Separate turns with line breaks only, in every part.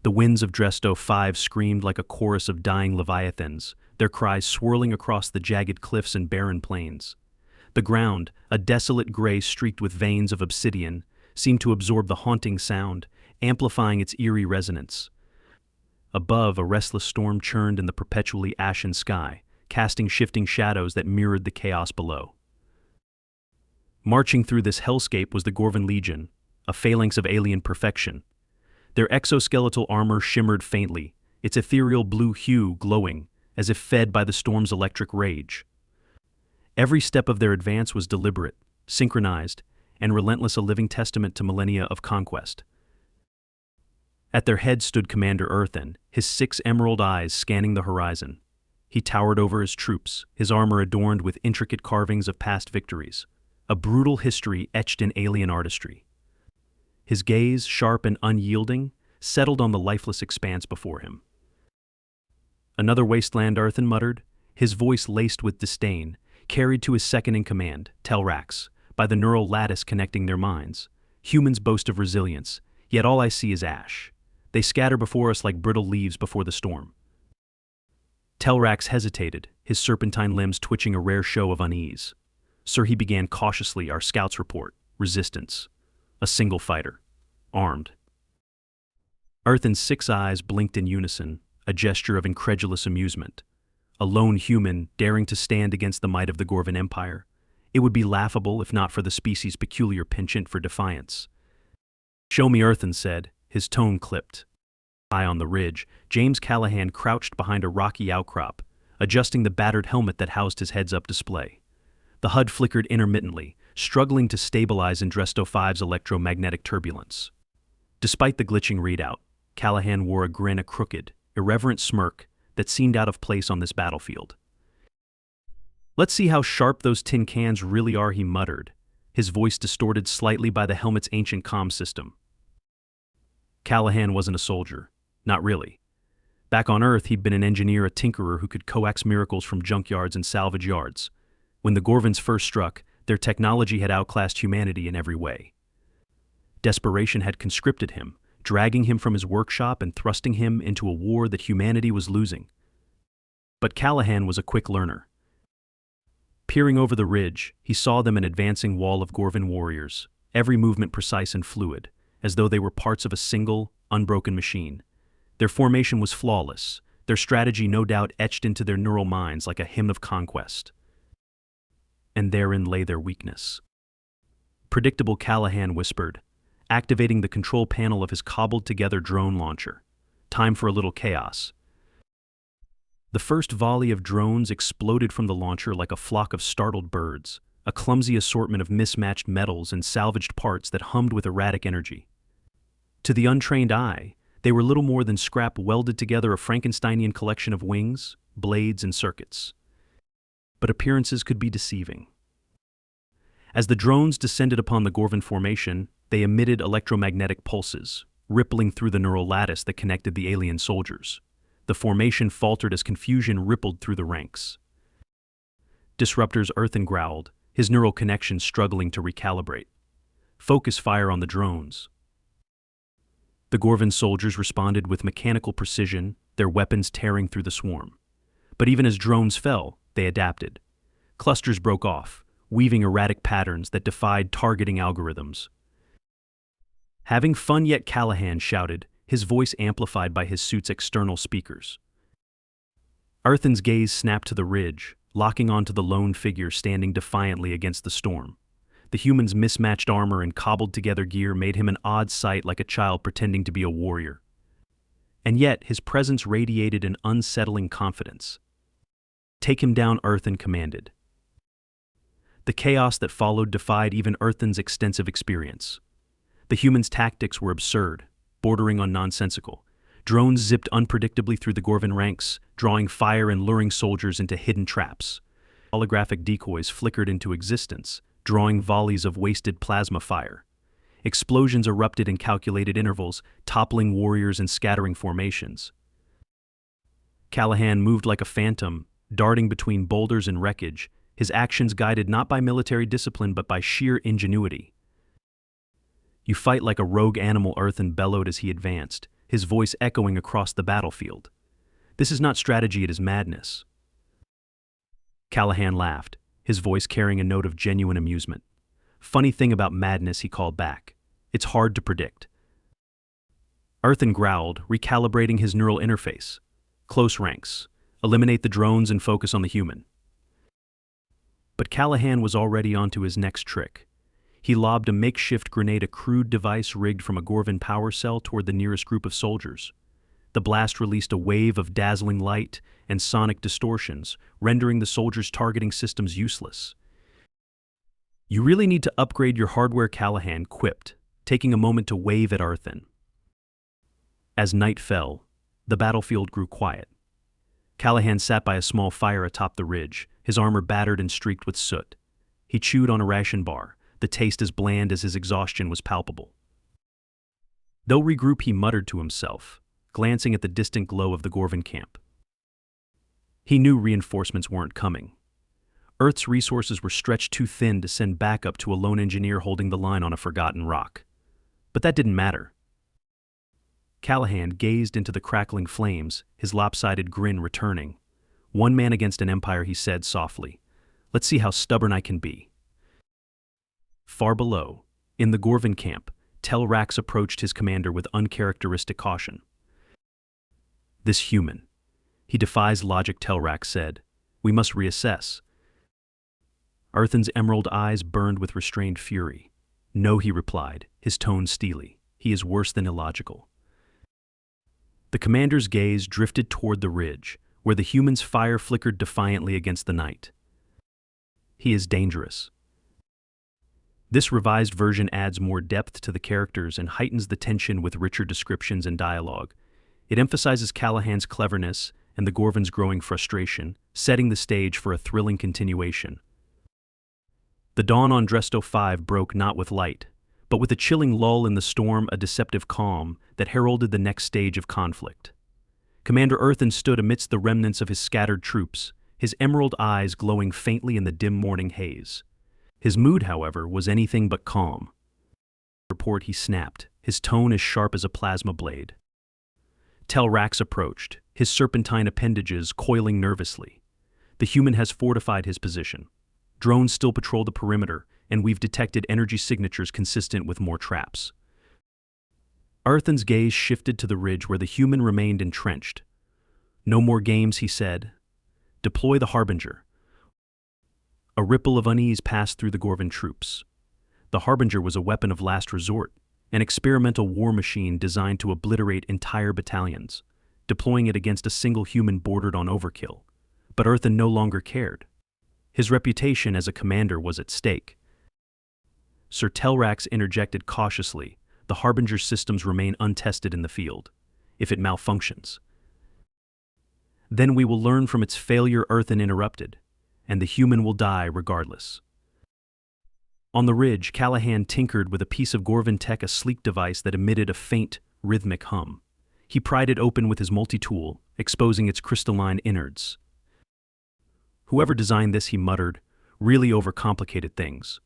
The winds of Dresto 5 screamed like a chorus of dying leviathans, their cries swirling across the jagged cliffs and barren plains. The ground, a desolate gray streaked with veins of obsidian, seemed to absorb the haunting sound, amplifying its eerie resonance. Above, a restless storm churned in the perpetually ashen sky, casting shifting shadows that mirrored the chaos below. Marching through this hellscape was the Gorvan Legion, a phalanx of alien perfection. Their exoskeletal armor shimmered faintly, its ethereal blue hue glowing, as if fed by the storm's electric rage. Every step of their advance was deliberate, synchronized, and relentless, a living testament to millennia of conquest. At their head stood Commander Earthen, his 6 emerald eyes scanning the horizon. He towered over his troops, his armor adorned with intricate carvings of past victories, a brutal history etched in alien artistry. His gaze, sharp and unyielding, settled on the lifeless expanse before him. "Another wasteland," Earthen muttered, his voice laced with disdain, carried to his second-in-command, Telrax, by the neural lattice connecting their minds. "Humans boast of resilience, yet all I see is ash. They scatter before us like brittle leaves before the storm." Telrax hesitated, his serpentine limbs twitching a rare show of unease. "Sir," he began cautiously, "our scouts report resistance. A single fighter. Armed." Earthen's 6 eyes blinked in unison, a gesture of incredulous amusement. A lone human daring to stand against the might of the Gorvan Empire. It would be laughable if not for the species' peculiar penchant for defiance. "Show me," Earthen said, his tone clipped. High on the ridge, James Callahan crouched behind a rocky outcrop, adjusting the battered helmet that housed his heads-up display. The HUD flickered intermittently, struggling to stabilize in Dresto 5's electromagnetic turbulence. Despite the glitching readout, Callahan wore a grin, a crooked, irreverent smirk that seemed out of place on this battlefield. "Let's see how sharp those tin cans really are," he muttered, his voice distorted slightly by the helmet's ancient comm system. Callahan wasn't a soldier. Not really. Back on Earth, he'd been an engineer, a tinkerer who could coax miracles from junkyards and salvage yards. When the Gorvans first struck, their technology had outclassed humanity in every way. Desperation had conscripted him, dragging him from his workshop and thrusting him into a war that humanity was losing. But Callahan was a quick learner. Peering over the ridge, he saw them, an advancing wall of Gorvan warriors, every movement precise and fluid, as though they were parts of a single, unbroken machine. Their formation was flawless, their strategy no doubt etched into their neural minds like a hymn of conquest. And therein lay their weakness. "Predictable," Callahan whispered, activating the control panel of his cobbled-together drone launcher. "Time for a little chaos." The first volley of drones exploded from the launcher like a flock of startled birds, a clumsy assortment of mismatched metals and salvaged parts that hummed with erratic energy. To the untrained eye, they were little more than scrap welded together, a Frankensteinian collection of wings, blades, and circuits. But appearances could be deceiving. As the drones descended upon the Gorvan formation, they emitted electromagnetic pulses, rippling through the neural lattice that connected the alien soldiers. The formation faltered as confusion rippled through the ranks. "Disruptors," Earthen growled, his neural connections struggling to recalibrate. "Focus fire on the drones." The Gorvan soldiers responded with mechanical precision, their weapons tearing through the swarm. But even as drones fell, they adapted. Clusters broke off, weaving erratic patterns that defied targeting algorithms. "Having fun yet?" Callahan shouted, his voice amplified by his suit's external speakers. Earthen's gaze snapped to the ridge, locking onto the lone figure standing defiantly against the storm. The human's mismatched armor and cobbled-together gear made him an odd sight, like a child pretending to be a warrior. And yet, his presence radiated an unsettling confidence. "Take him down," Earthen commanded. The chaos that followed defied even Earthen's extensive experience. The human's tactics were absurd, bordering on nonsensical. Drones zipped unpredictably through the Gorvan ranks, drawing fire and luring soldiers into hidden traps. Holographic decoys flickered into existence, drawing volleys of wasted plasma fire. Explosions erupted in calculated intervals, toppling warriors and scattering formations. Callahan moved like a phantom, darting between boulders and wreckage, his actions guided not by military discipline but by sheer ingenuity. "You fight like a rogue animal," Earthen bellowed as he advanced, his voice echoing across the battlefield. "This is not strategy, it is madness." Callahan laughed, his voice carrying a note of genuine amusement. "Funny thing about madness," he called back. "It's hard to predict." Earthen growled, recalibrating his neural interface. "Close ranks. Eliminate the drones and focus on the human." But Callahan was already onto his next trick. He lobbed a makeshift grenade, a crude device rigged from a Gorvan power cell, toward the nearest group of soldiers. The blast released a wave of dazzling light and sonic distortions, rendering the soldiers' targeting systems useless. "You really need to upgrade your hardware," Callahan quipped, taking a moment to wave at Earthen. As night fell, the battlefield grew quiet. Callahan sat by a small fire atop the ridge, his armor battered and streaked with soot. He chewed on a ration bar, the taste as bland as his exhaustion was palpable. "They'll regroup," he muttered to himself, glancing at the distant glow of the Gorvan camp. He knew reinforcements weren't coming. Earth's resources were stretched too thin to send backup to a lone engineer holding the line on a forgotten rock. But that didn't matter. Callahan gazed into the crackling flames, his lopsided grin returning. "One man against an empire," he said softly. "Let's see how stubborn I can be." Far below, in the Gorvan camp, Telrax approached his commander with uncharacteristic caution. "This human. He defies logic," Telrax said. "We must reassess." Earthen's emerald eyes burned with restrained fury. "No," he replied, his tone steely. "He is worse than illogical." The commander's gaze drifted toward the ridge, where the human's fire flickered defiantly against the night. "He is dangerous." This revised version adds more depth to the characters and heightens the tension with richer descriptions and dialogue. It emphasizes Callahan's cleverness and the Gorvan's growing frustration, setting the stage for a thrilling continuation. The dawn on Dresto 5 broke not with light, but with a chilling lull in the storm, a deceptive calm that heralded the next stage of conflict. Commander Earthen stood amidst the remnants of his scattered troops, his emerald eyes glowing faintly in the dim morning haze. His mood, however, was anything but calm. "Report," he snapped, his tone as sharp as a plasma blade. Telrax approached, his serpentine appendages coiling nervously. "The human has fortified his position. Drones still patrol the perimeter, and we've detected energy signatures consistent with more traps." Earthen's gaze shifted to the ridge where the human remained entrenched. "No more games," he said. "Deploy the Harbinger." A ripple of unease passed through the Gorvan troops. The Harbinger was a weapon of last resort, an experimental war machine designed to obliterate entire battalions. Deploying it against a single human bordered on overkill. But Earthen no longer cared. His reputation as a commander was at stake. Sir Telrax interjected cautiously, "The Harbinger's systems remain untested in the field. If it malfunctions, then we will learn from its failure," Earthen interrupted, "and the human will die regardless." On the ridge, Callahan tinkered with a piece of Gorvan tech, a sleek device that emitted a faint, rhythmic hum. He pried it open with his multi-tool, exposing its crystalline innards. "Whoever designed this," he muttered, "really overcomplicated things."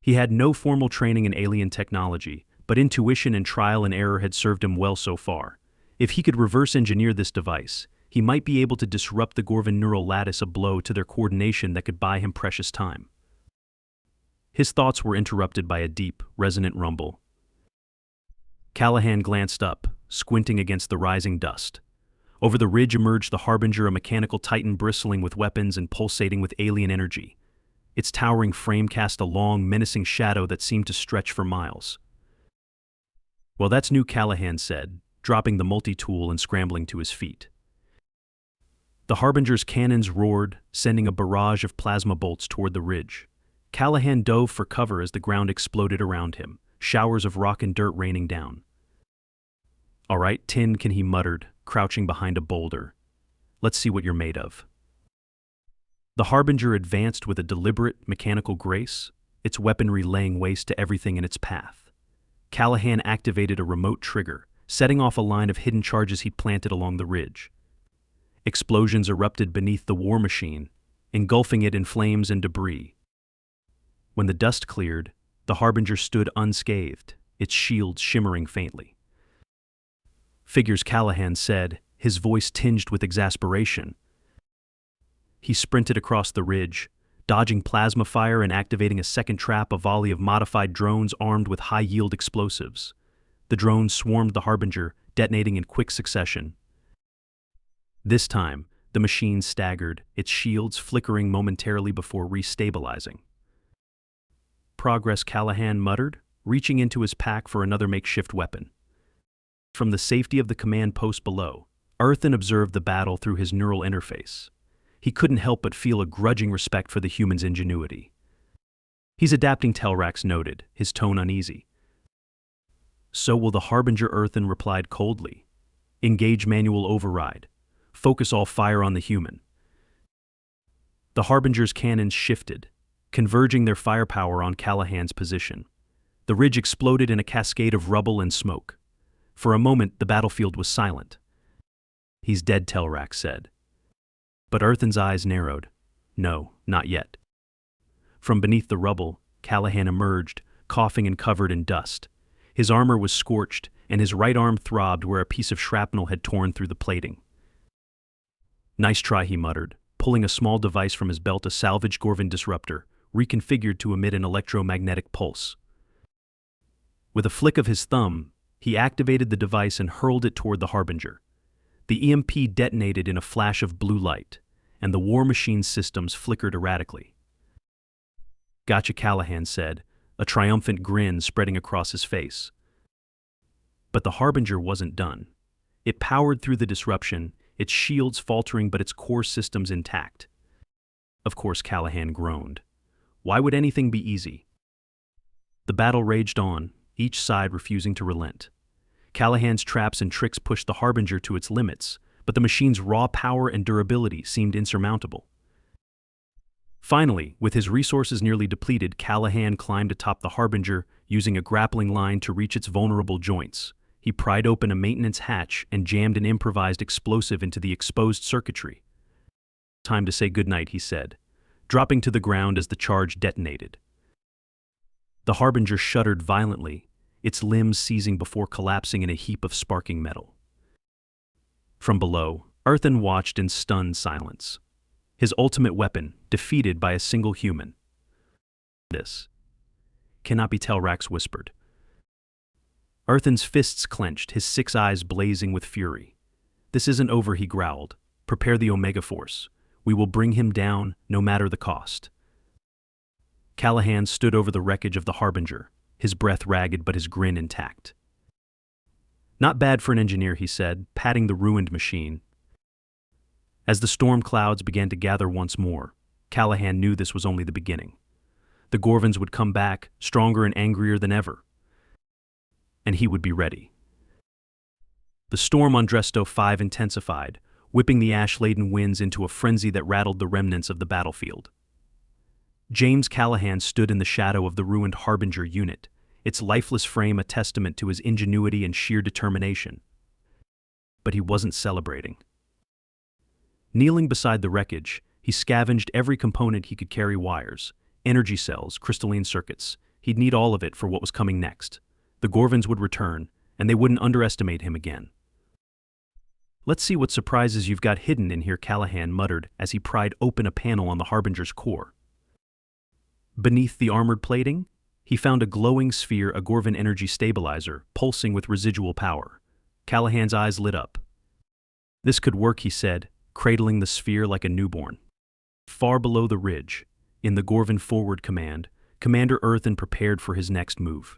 He had no formal training in alien technology, but intuition and trial and error had served him well so far. If he could reverse engineer this device, he might be able to disrupt the Gorvan neural lattice, a blow to their coordination that could buy him precious time. His thoughts were interrupted by a deep, resonant rumble. Callahan glanced up, squinting against the rising dust. Over the ridge emerged the Harbinger, a mechanical titan bristling with weapons and pulsating with alien energy. Its towering frame cast a long, menacing shadow that seemed to stretch for miles. "Well, that's new," Callahan said, dropping the multi-tool and scrambling to his feet. The Harbinger's cannons roared, sending a barrage of plasma bolts toward the ridge. Callahan dove for cover as the ground exploded around him, showers of rock and dirt raining down. "All right, Tin," he muttered, crouching behind a boulder. "Let's see what you're made of." The Harbinger advanced with a deliberate, mechanical grace, its weaponry laying waste to everything in its path. Callahan activated a remote trigger, setting off a line of hidden charges he planted along the ridge. Explosions erupted beneath the war machine, engulfing it in flames and debris. When the dust cleared, the Harbinger stood unscathed, its shield shimmering faintly. figures, Callahan said, his voice tinged with exasperation. He sprinted across the ridge, dodging plasma fire and activating a second trap, a volley of modified drones armed with high-yield explosives. The drones swarmed the Harbinger, detonating in quick succession. This time, the machine staggered, its shields flickering momentarily before restabilizing. Progress, Callahan muttered, reaching into his pack for another makeshift weapon. From the safety of the command post below, Earthen observed the battle through his neural interface. He couldn't help but feel a grudging respect for the human's ingenuity. "He's adapting," Telrax noted, his tone uneasy. "So will the Harbinger," Earthen replied coldly. "Engage manual override. Focus all fire on the human." The Harbinger's cannons shifted, converging their firepower on Callahan's position. The ridge exploded in a cascade of rubble and smoke. For a moment, the battlefield was silent. "He's dead," Telrax said. But Earthen's eyes narrowed. "No, not yet." From beneath the rubble, Callahan emerged, coughing and covered in dust. His armor was scorched, and his right arm throbbed where a piece of shrapnel had torn through the plating. "Nice try," he muttered, pulling a small device from his belt, a salvaged Gorvan disruptor, reconfigured to emit an electromagnetic pulse. With a flick of his thumb, he activated the device and hurled it toward the Harbinger. The EMP detonated in a flash of blue light, and the war machine's systems flickered erratically. "Gotcha," Callahan said, a triumphant grin spreading across his face. But the Harbinger wasn't done. It powered through the disruption, its shields faltering but its core systems intact. Of course, Callahan groaned. Why would anything be easy? The battle raged on, each side refusing to relent. Callahan's traps and tricks pushed the Harbinger to its limits, but the machine's raw power and durability seemed insurmountable. Finally, with his resources nearly depleted, Callahan climbed atop the Harbinger, using a grappling line to reach its vulnerable joints. He pried open a maintenance hatch and jammed an improvised explosive into the exposed circuitry. "Time to say goodnight," he said, dropping to the ground as the charge detonated. The Harbinger shuddered violently, its limbs seizing before collapsing in a heap of sparking metal. From below, Earthen watched in stunned silence. His ultimate weapon, defeated by a single human. "This cannot be," Telrax whispered. Earthen's fists clenched, his 6 eyes blazing with fury. "This isn't over," he growled. "Prepare the Omega Force. We will bring him down, no matter the cost." Callahan stood over the wreckage of the Harbinger, his breath ragged but his grin intact. "Not bad for an engineer," he said, patting the ruined machine. As the storm clouds began to gather once more, Callahan knew this was only the beginning. The Gorvans would come back, stronger and angrier than ever. And he would be ready. The storm on Dresto 5 intensified, whipping the ash-laden winds into a frenzy that rattled the remnants of the battlefield. James Callahan stood in the shadow of the ruined Harbinger unit, its lifeless frame a testament to his ingenuity and sheer determination. But he wasn't celebrating. Kneeling beside the wreckage, he scavenged every component he could carry: wires, energy cells, crystalline circuits. He'd need all of it for what was coming next. The Gorvans would return, and they wouldn't underestimate him again. "Let's see what surprises you've got hidden in here," Callahan muttered as he pried open a panel on the Harbinger's core. Beneath the armored plating, he found a glowing sphere, a Gorvan energy stabilizer, pulsing with residual power. Callahan's eyes lit up. "This could work," he said, cradling the sphere like a newborn. Far below the ridge, in the Gorvan Forward Command, Commander Earthen prepared for his next move.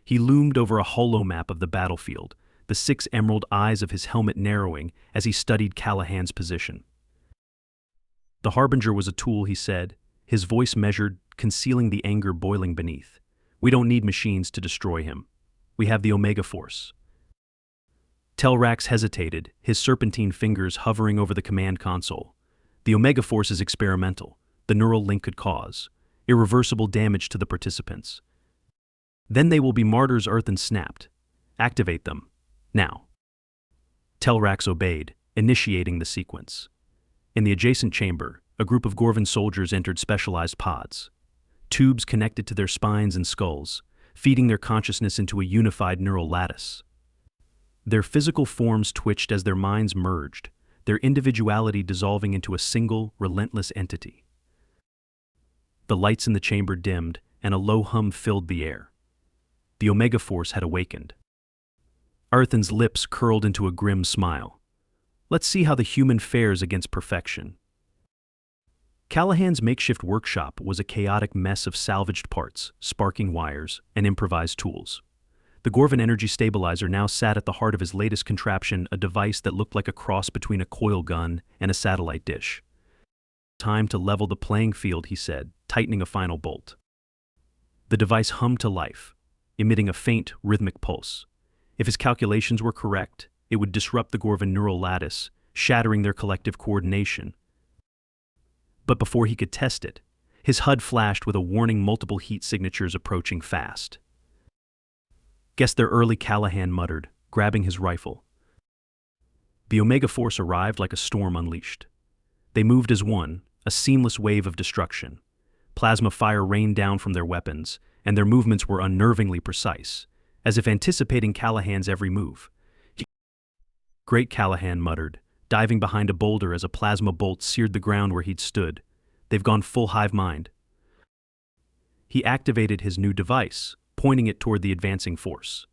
He loomed over a holo map of the battlefield, the 6 emerald eyes of his helmet narrowing as he studied Callahan's position. "The Harbinger was a tool," he said, his voice measured, concealing the anger boiling beneath. "We don't need machines to destroy him. We have the Omega Force." Telrax hesitated, his serpentine fingers hovering over the command console. "The Omega Force is experimental. The neural link could cause irreversible damage to the participants. Then they will be martyrs," Earthen snapped. "Activate them. Now." Telrax obeyed, initiating the sequence. In the adjacent chamber, a group of Gorvan soldiers entered specialized pods. Tubes connected to their spines and skulls, feeding their consciousness into a unified neural lattice. Their physical forms twitched as their minds merged, their individuality dissolving into a single, relentless entity. The lights in the chamber dimmed, and a low hum filled the air. The Omega Force had awakened. Earthen's lips curled into a grim smile. Let's see how the human fares against perfection. Callahan's makeshift workshop was a chaotic mess of salvaged parts, sparking wires, and improvised tools. The Gorvan energy stabilizer now sat at the heart of his latest contraption, a device that looked like a cross between a coil gun and a satellite dish. Time to level the playing field, he said, tightening a final bolt. The device hummed to life, emitting a faint, rhythmic pulse. If his calculations were correct, it would disrupt the Gorvan neural lattice, shattering their collective coordination. But before he could test it, his HUD flashed with a warning, multiple heat signatures approaching fast. Guess they're early, Callahan muttered, grabbing his rifle. The Omega Force arrived like a storm unleashed. They moved as one, a seamless wave of destruction. Plasma fire rained down from their weapons, and their movements were unnervingly precise, as if anticipating Callahan's every move. Great, Callahan muttered, diving behind a boulder as a plasma bolt seared the ground where he'd stood. They've gone full hive mind. He activated his new device, pointing it toward the advancing force.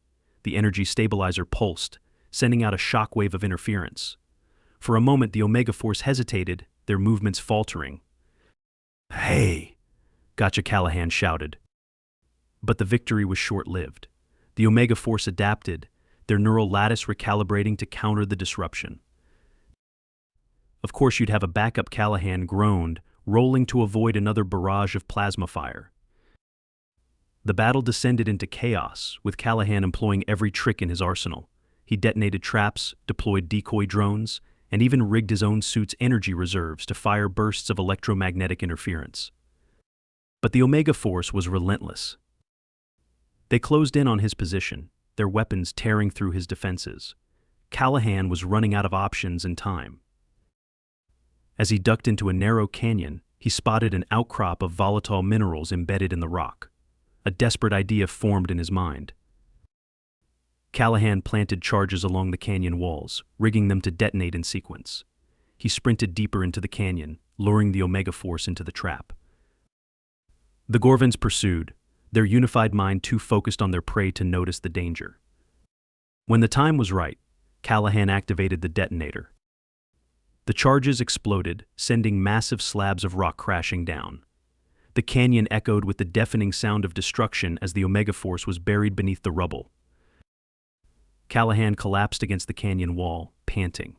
The energy stabilizer pulsed, sending out a shockwave of interference. For a moment, the Omega Force hesitated, their movements faltering. Hey! Gotcha, Callahan shouted. But the victory was short-lived. The Omega Force adapted, their neural lattice recalibrating to counter the disruption. Of course you'd have a backup, Callahan groaned, rolling to avoid another barrage of plasma fire. The battle descended into chaos, with Callahan employing every trick in his arsenal. He detonated traps, deployed decoy drones, and even rigged his own suit's energy reserves to fire bursts of electromagnetic interference. But the Omega Force was relentless. They closed in on his position, their weapons tearing through his defenses. Callahan was running out of options and time. As he ducked into a narrow canyon, he spotted an outcrop of volatile minerals embedded in the rock. A desperate idea formed in his mind. Callahan planted charges along the canyon walls, rigging them to detonate in sequence. He sprinted deeper into the canyon, luring the Omega Force into the trap. The Gorvans pursued, their unified mind too focused on their prey to notice the danger. When the time was right, Callahan activated the detonator. The charges exploded, sending massive slabs of rock crashing down. The canyon echoed with the deafening sound of destruction as the Omega Force was buried beneath the rubble. Callahan collapsed against the canyon wall, panting.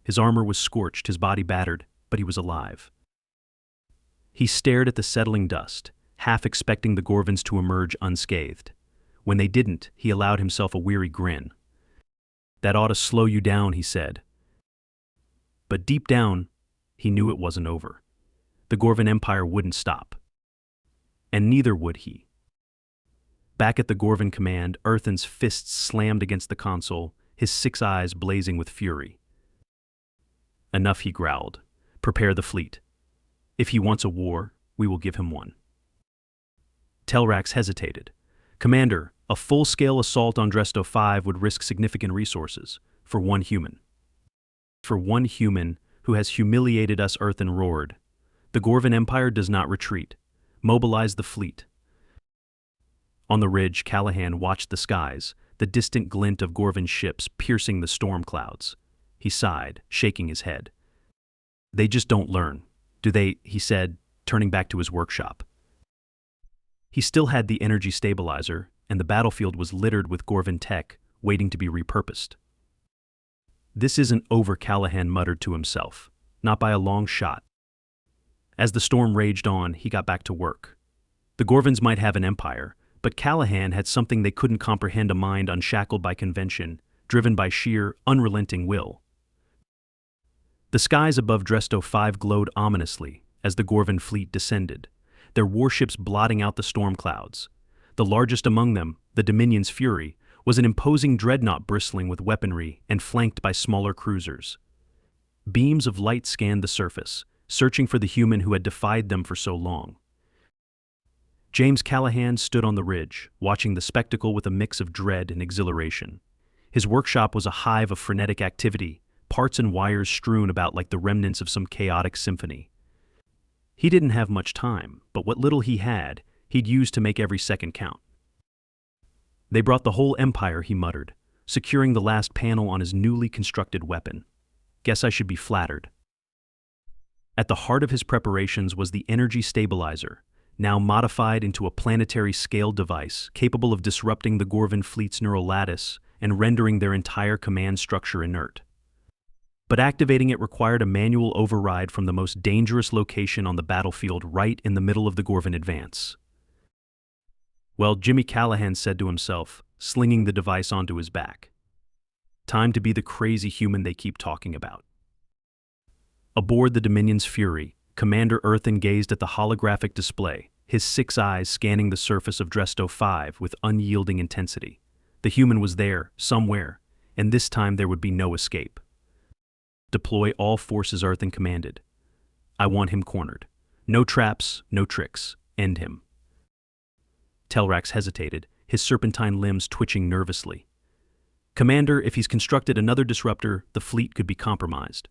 His armor was scorched, his body battered, but he was alive. He stared at the settling dust, half expecting the Gorvans to emerge unscathed. When they didn't, he allowed himself a weary grin. That ought to slow you down, he said. But deep down, he knew it wasn't over. The Gorvan Empire wouldn't stop. And neither would he. Back at the Gorvan command, Earthen's fists slammed against the console, his 6 eyes blazing with fury. Enough, he growled. Prepare the fleet. If he wants a war, we will give him one. Telrax hesitated. Commander, a full-scale assault on Dresto 5 would risk significant resources. For one human. For one human who has humiliated us, Earthen roared. The Gorvan Empire does not retreat. Mobilize the fleet. On the ridge, Callahan watched the skies, the distant glint of Gorvan ships piercing the storm clouds. He sighed, shaking his head. They just don't learn, do they? He said, turning back to his workshop. He still had the energy stabilizer, and the battlefield was littered with Gorvan tech, waiting to be repurposed. This isn't over, Callahan muttered to himself. Not by a long shot. As the storm raged on, he got back to work. The Gorvans might have an empire, but Callahan had something they couldn't comprehend, a mind unshackled by convention, driven by sheer, unrelenting will. The skies above Dresto 5 glowed ominously as the Gorvan fleet descended, their warships blotting out the storm clouds. The largest among them, the Dominion's Fury, was an imposing dreadnought bristling with weaponry and flanked by smaller cruisers. Beams of light scanned the surface, searching for the human who had defied them for so long. James Callahan stood on the ridge, watching the spectacle with a mix of dread and exhilaration. His workshop was a hive of frenetic activity, parts and wires strewn about like the remnants of some chaotic symphony. He didn't have much time, but what little he had, he'd use to make every second count. They brought the whole empire, he muttered, securing the last panel on his newly constructed weapon. Guess I should be flattered. At the heart of his preparations was the energy stabilizer, now modified into a planetary-scale device capable of disrupting the Gorvan fleet's neural lattice and rendering their entire command structure inert. But activating it required a manual override from the most dangerous location on the battlefield, right in the middle of the Gorvan advance. Well, Jimmy Callahan said to himself, slinging the device onto his back. Time to be the crazy human they keep talking about. Aboard the Dominion's Fury, Commander Earthen gazed at the holographic display, his 6 eyes scanning the surface of Dresto 5 with unyielding intensity. The human was there, somewhere, and this time there would be no escape. Deploy all forces, Earthen commanded. I want him cornered. No traps, no tricks. End him. Telrax hesitated, his serpentine limbs twitching nervously. Commander, if he's constructed another disruptor, the fleet could be compromised.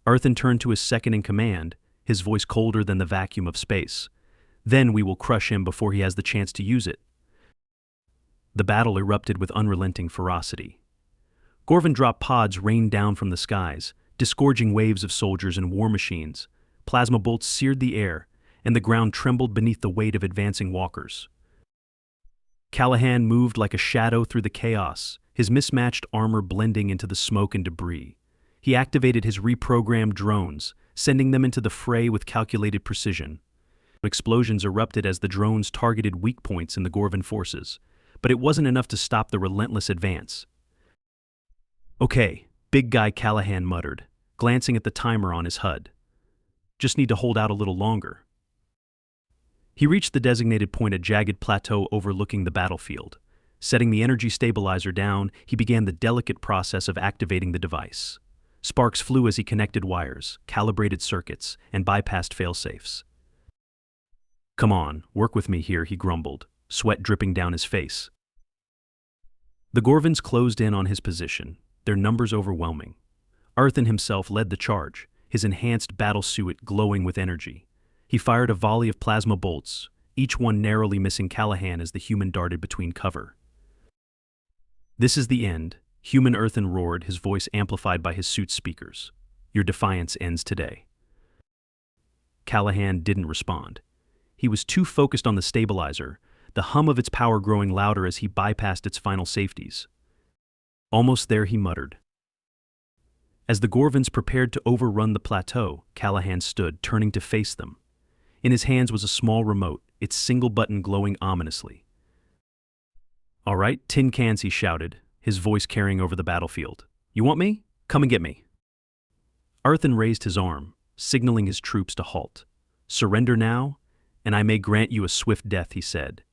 Earthen turned to his second-in-command, his voice colder than the vacuum of space. Then we will crush him before he has the chance to use it. The battle erupted with unrelenting ferocity. Gorvan drop pods rained down from the skies, disgorging waves of soldiers and war machines. Plasma bolts seared the air, and the ground trembled beneath the weight of advancing walkers. Callahan moved like a shadow through the chaos, his mismatched armor blending into the smoke and debris. He activated his reprogrammed drones, sending them into the fray with calculated precision. Explosions erupted as the drones targeted weak points in the Gorvan forces, but it wasn't enough to stop the relentless advance. Okay, big guy, Callahan muttered, glancing at the timer on his HUD. Just need to hold out a little longer. He reached the designated point, a jagged plateau overlooking the battlefield. Setting the energy stabilizer down, he began the delicate process of activating the device. Sparks flew as he connected wires, calibrated circuits, and bypassed failsafes. Come on, work with me here, he grumbled, sweat dripping down his face. The Gorvans closed in on his position, their numbers overwhelming. Earthen himself led the charge, his enhanced battle suit glowing with energy. He fired a volley of plasma bolts, each one narrowly missing Callahan as the human darted between cover. This is the end, human Earthen roared, his voice amplified by his suit's speakers. Your defiance ends today. Callahan didn't respond. He was too focused on the stabilizer, the hum of its power growing louder as he bypassed its final safeties. Almost there, he muttered. As the Gorvans prepared to overrun the plateau, Callahan stood, turning to face them. In his hands was a small remote, its single button glowing ominously. All right, tin cans, he shouted, his voice carrying over the battlefield. You want me? Come and get me. Earthen raised his arm, signaling his troops to halt. Surrender now, and I may grant you a swift death, he said.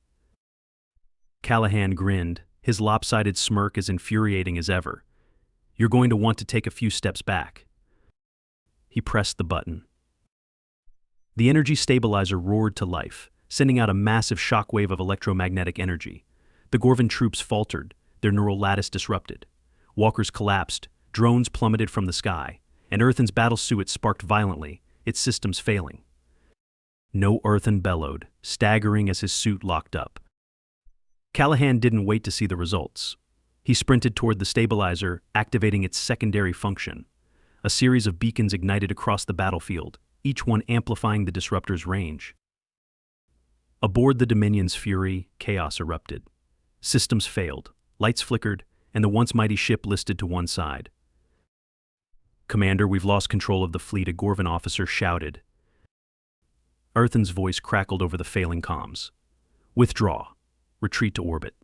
Callahan grinned, his lopsided smirk as infuriating as ever. You're going to want to take a few steps back. He pressed the button. The energy stabilizer roared to life, sending out a massive shockwave of electromagnetic energy. The Gorvan troops faltered, their neural lattice disrupted. Walkers collapsed, drones plummeted from the sky, and Earthen's battle suit sparked violently, its systems failing. No, Earthen bellowed, staggering as his suit locked up. Callahan didn't wait to see the results. He sprinted toward the stabilizer, activating its secondary function. A series of beacons ignited across the battlefield, each one amplifying the disruptor's range. Aboard the Dominion's Fury, chaos erupted. Systems failed, lights flickered, and the once mighty ship listed to one side. Commander, we've lost control of the fleet, a Gorvan officer shouted. Earthen's voice crackled over the failing comms. Withdraw. Retreat to orbit.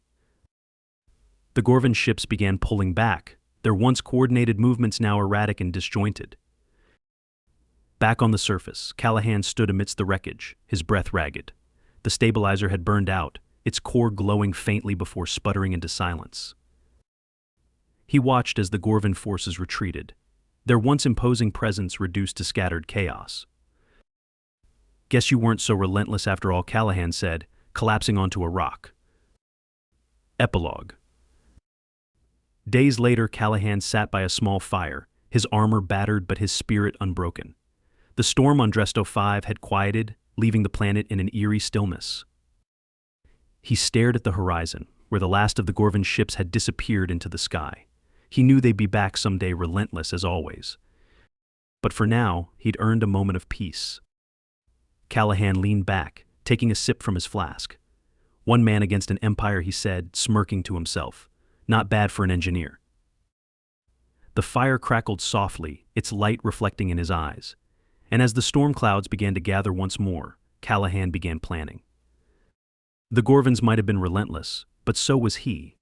The Gorvan ships began pulling back, their once coordinated movements now erratic and disjointed. Back on the surface, Callahan stood amidst the wreckage, his breath ragged. The stabilizer had burned out, its core glowing faintly before sputtering into silence. He watched as the Gorvan forces retreated, their once imposing presence reduced to scattered chaos. Guess you weren't so relentless after all, Callahan said, collapsing onto a rock. Epilogue. Days later, Callahan sat by a small fire, his armor battered but his spirit unbroken. The storm on Dresto 5 had quieted, leaving the planet in an eerie stillness. He stared at the horizon, where the last of the Gorvan ships had disappeared into the sky. He knew they'd be back someday, relentless as always. But for now, he'd earned a moment of peace. Callahan leaned back, taking a sip from his flask. One man against an empire, he said, smirking to himself. Not bad for an engineer. The fire crackled softly, its light reflecting in his eyes. And as the storm clouds began to gather once more, Callahan began planning. The Gorvans might have been relentless, but so was he.